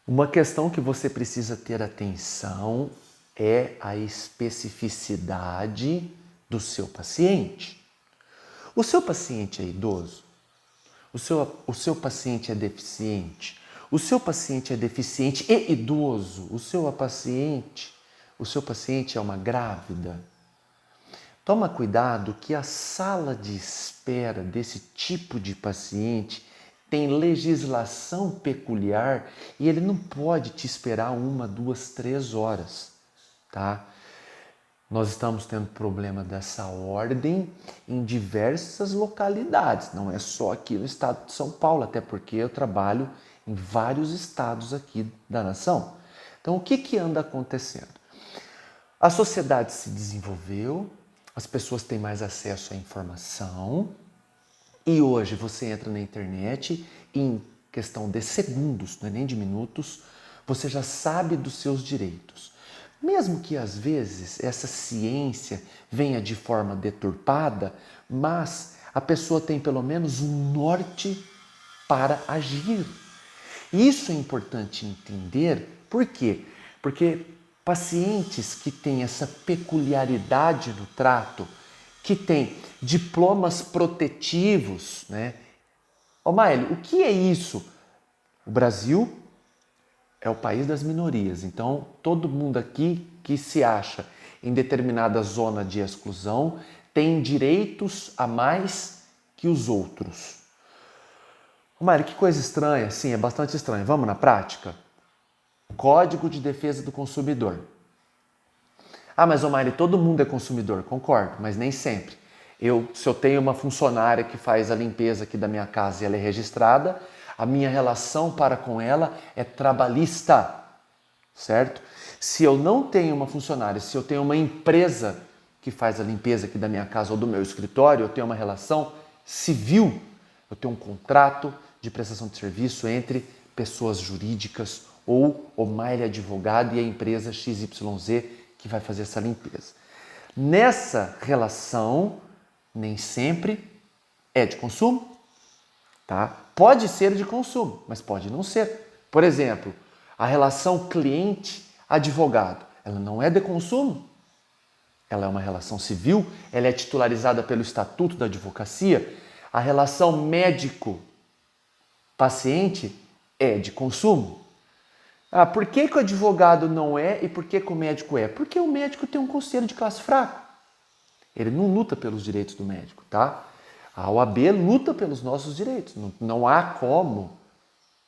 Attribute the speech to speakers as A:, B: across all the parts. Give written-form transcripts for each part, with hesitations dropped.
A: Uma questão que você precisa ter atenção é a especificidade do seu paciente. O seu paciente é idoso? O seu paciente é deficiente? O seu paciente é deficiente e idoso? O seu paciente é uma grávida? Toma cuidado que a sala de espera desse tipo de paciente tem legislação peculiar e ele não pode te esperar 1, 2, 3 horas, tá? Nós estamos tendo problema dessa ordem em diversas localidades, não é só aqui no estado de São Paulo, até porque eu trabalho em vários estados aqui da nação. Então, o que anda acontecendo? A sociedade se desenvolveu, as pessoas têm mais acesso à informação e hoje você entra na internet e em questão de segundos, não é nem de minutos, você já sabe dos seus direitos. Mesmo que às vezes essa ciência venha de forma deturpada, mas a pessoa tem pelo menos um norte para agir. Isso é importante entender, por quê? Porque pacientes que têm essa peculiaridade no trato, que têm diplomas protetivos, né? Ô Maile, o que é isso? O Brasil é o país das minorias, então todo mundo aqui que se acha em determinada zona de exclusão tem direitos a mais que os outros. Mário, que coisa estranha. Sim, é bastante estranho. Vamos na prática? Código de Defesa do Consumidor. Ah, mas Mário, todo mundo é consumidor. Concordo, mas nem sempre. Se eu tenho uma funcionária que faz a limpeza aqui da minha casa e ela é registrada, a minha relação para com ela é trabalhista, certo? Se eu não tenho uma funcionária, se eu tenho uma empresa que faz a limpeza aqui da minha casa ou do meu escritório, eu tenho uma relação civil, eu tenho um contrato de prestação de serviço entre pessoas jurídicas ou o Maile advogado e a empresa XYZ que vai fazer essa limpeza. Nessa relação, nem sempre é de consumo, tá? Pode ser de consumo, mas pode não ser. Por exemplo, a relação cliente-advogado, ela não é de consumo, ela é uma relação civil, ela é titularizada pelo Estatuto da Advocacia. A relação médico-paciente é de consumo. Ah, por que o advogado não é e por que o médico é? Porque o médico tem um conselho de classe fraco. Ele não luta pelos direitos do médico, tá? A OAB luta pelos nossos direitos. Não há como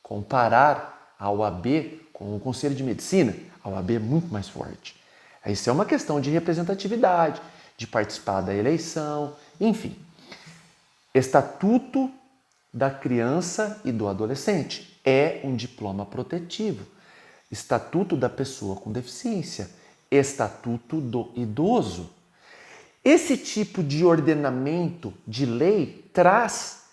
A: comparar a OAB com o Conselho de Medicina. A OAB é muito mais forte. Isso é uma questão de representatividade, de participar da eleição, enfim. Estatuto da Criança e do Adolescente é um diploma protetivo. Estatuto da Pessoa com Deficiência, Estatuto do Idoso. Esse tipo de ordenamento de lei traz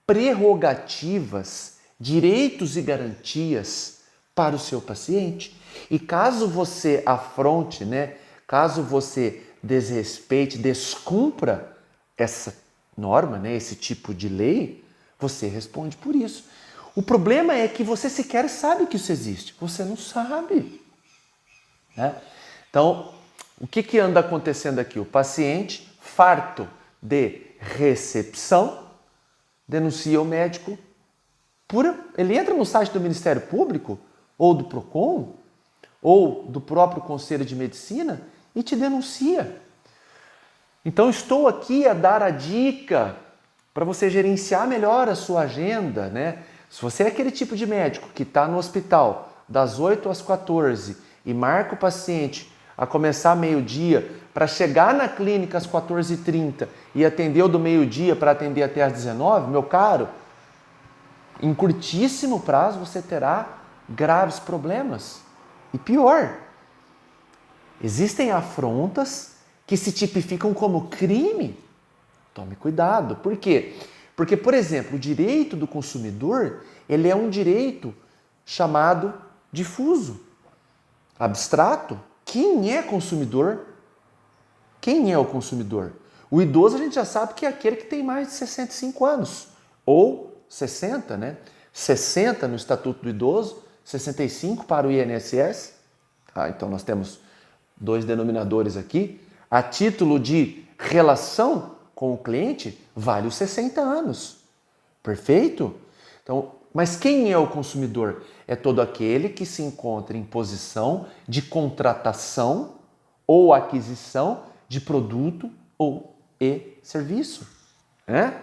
A: prerrogativas, direitos e garantias para o seu paciente. E caso você afronte, caso você desrespeite, descumpra essa norma, esse tipo de lei, você responde por isso. O problema é que você sequer sabe que isso existe. Você não sabe. Então, o que anda acontecendo aqui? O paciente, farto de recepção, denuncia o médico. Ele entra no site do Ministério Público, ou do PROCON, ou do próprio Conselho de Medicina, e te denuncia. Então, estou aqui a dar a dica para você gerenciar melhor a sua agenda, Se você é aquele tipo de médico que está no hospital das 8 às 14 e marca o paciente a começar meio-dia para chegar na clínica às 14h30 e atender o do meio-dia para atender até às 19h, meu caro, em curtíssimo prazo você terá graves problemas. E pior, existem afrontas que se tipificam como crime. Tome cuidado. Por quê? Porque, por exemplo, o direito do consumidor, ele é um direito chamado difuso, abstrato. Quem é consumidor? Quem é o consumidor? O idoso a gente já sabe que é aquele que tem mais de 65 anos, ou 60, 60 no Estatuto do Idoso, 65 para o INSS. Tá? Então nós temos dois denominadores aqui. A título de relação com o cliente, vale os 60 anos. Perfeito? Então, mas quem é o consumidor? É todo aquele que se encontra em posição de contratação ou aquisição de produto ou serviço. Né?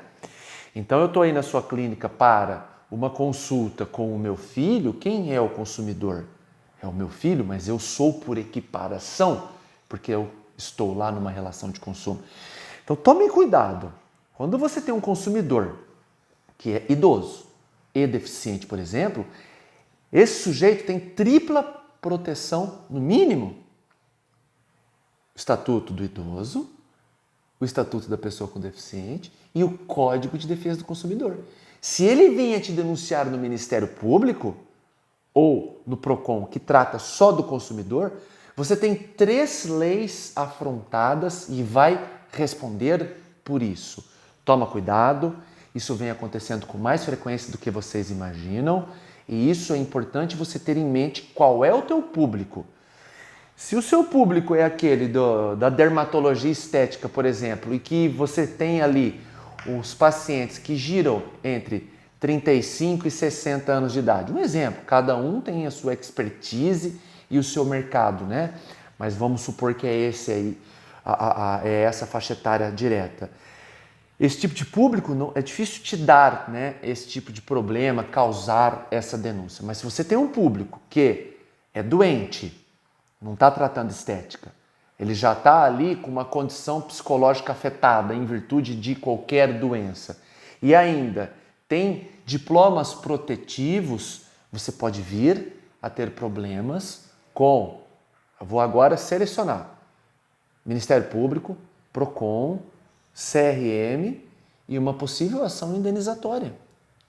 A: Então eu estou aí na sua clínica para uma consulta com o meu filho. Quem é o consumidor? É o meu filho, mas eu sou por equiparação, porque eu estou lá numa relação de consumo. Então tome cuidado. Quando você tem um consumidor que é idoso e deficiente, por exemplo, esse sujeito tem tripla proteção, no mínimo. O Estatuto do Idoso, o Estatuto da Pessoa com Deficiente e o Código de Defesa do Consumidor. Se ele vier te denunciar no Ministério Público ou no PROCON, que trata só do consumidor, você tem 3 leis afrontadas e vai responder por isso. Toma cuidado, isso vem acontecendo com mais frequência do que vocês imaginam e isso é importante você ter em mente qual é o teu público. Se o seu público é aquele da dermatologia estética, por exemplo, e que você tem ali os pacientes que giram entre 35 e 60 anos de idade. Um exemplo, cada um tem a sua expertise e o seu mercado, né? Mas vamos supor que é esse aí, é essa faixa etária direta. Esse tipo de público, não, é difícil te dar, né, esse tipo de problema, causar essa denúncia. Mas se você tem um público que é doente, não está tratando estética, ele já está ali com uma condição psicológica afetada em virtude de qualquer doença e ainda tem diplomas protetivos, você pode vir a ter problemas com, eu vou agora selecionar, Ministério Público, PROCON, CRM e uma possível ação indenizatória,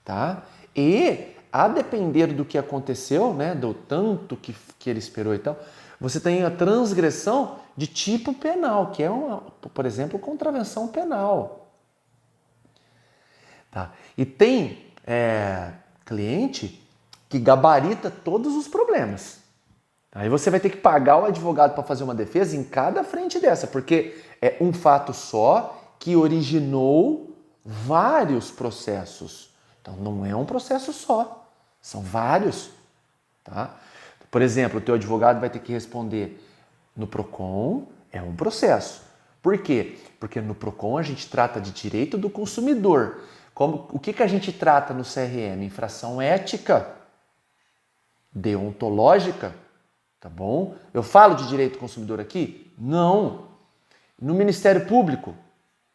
A: tá? E a depender do que aconteceu, né, do tanto que ele esperou e tal, você tem a transgressão de tipo penal, que é, por exemplo, contravenção penal. Tá? E tem cliente que gabarita todos os problemas. Aí você vai ter que pagar o advogado para fazer uma defesa em cada frente dessa, porque é um fato só que originou vários processos. Então não é um processo só, são vários. Tá? Por exemplo, o teu advogado vai ter que responder no PROCON, é um processo. Por quê? Porque no PROCON a gente trata de direito do consumidor. O que a gente trata no CRM? Infração ética, deontológica, tá bom? Eu falo de direito do consumidor aqui? Não. No Ministério Público,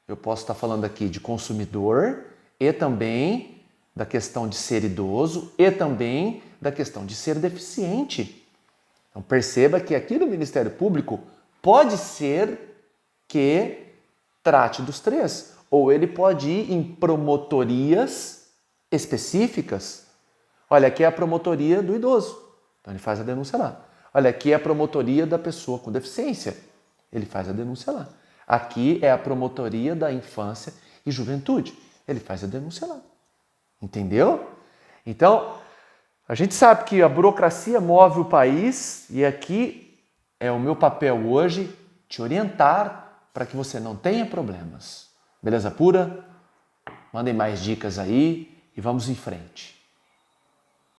A: eu posso estar falando aqui de consumidor e também da questão de ser idoso e também da questão de ser deficiente. Então perceba que aqui no Ministério Público pode ser que trate dos 3, ou ele pode ir em promotorias específicas. Olha, aqui é a promotoria do idoso, então ele faz a denúncia lá. Olha, aqui é a promotoria da pessoa com deficiência, ele faz a denúncia lá. Aqui é a promotoria da infância e juventude, ele faz a denúncia lá. Entendeu? Então, a gente sabe que a burocracia move o país e aqui é o meu papel hoje te orientar para que você não tenha problemas. Beleza pura? Mandem mais dicas aí e vamos em frente.